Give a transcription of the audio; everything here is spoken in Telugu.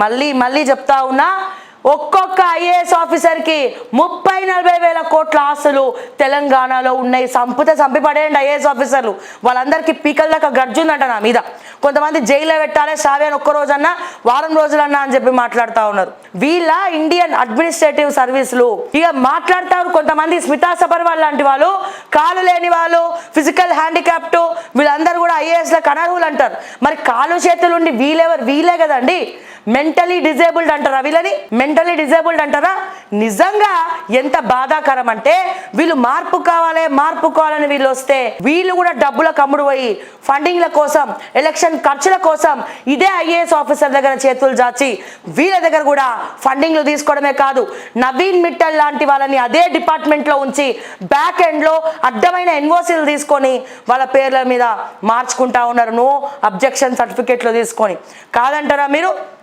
మళ్ళీ మళ్ళీ చెప్తా ఉన్నా, ఒక్కొక్క ఐఏఎస్ ఆఫీసర్కి 30-40 వేల కోట్ల ఆస్తులు తెలంగాణలో ఉన్నాయి. చంపి పడేయండి ఐఏఎస్ ఆఫీసర్లు. వాళ్ళందరికీ పీకల దాకా గర్జుందంట నా మీద. కొంతమంది జైల్లో పెట్టాలి సావి అని ఒక్క రోజన్నా వారం రోజులన్నా అని చెప్పి మాట్లాడుతూ ఉన్నారు. వీళ్ళ ఇండియన్ అడ్మినిస్ట్రేటివ్ సర్వీసులు ఇక మాట్లాడతారు. కొంతమంది స్మితా సబర్వాల్ లాంటి వాళ్ళు, కాలు లేని వాళ్ళు, ఫిజికల్ హ్యాండిక్యాప్ట్, వీళ్ళందరూ కూడా ఐఏఎస్లకు అనర్హులు అంటారు. మరి కాలు చేతులుండి వీళ్ళే కదండి మెంటలీ డిజేబుల్డ్ అంటారా? వీళ్ళని మెంటలీ డిజేబుల్డ్ అంటారా? నిజంగా ఎంత బాధాకరం అంటే, వీళ్ళు మార్పు కావాలని వీళ్ళు వస్తే వీళ్ళు కూడా డబ్బుల కమ్ముడు పోయి ఫండింగ్ల కోసం, ఎలక్షన్ ఖర్చుల కోసం ఇదే ఐఏఎస్ ఆఫీసర్ దగ్గర చేతులు చాచి వీళ్ళ దగ్గర కూడా ఫండింగ్లు తీసుకోవడమే కాదు, నవీన్ మిట్టల్ లాంటి వాళ్ళని అదే డిపార్ట్మెంట్లో ఉంచి బ్యాక్ ఎండ్లో అడ్డమైన ఎన్ఓసీలు తీసుకొని వాళ్ళ పేర్ల మీద మార్చుకుంటా ఉన్నారు. నో అబ్జెక్షన్ సర్టిఫికేట్లు తీసుకొని. కాదంటారా మీరు?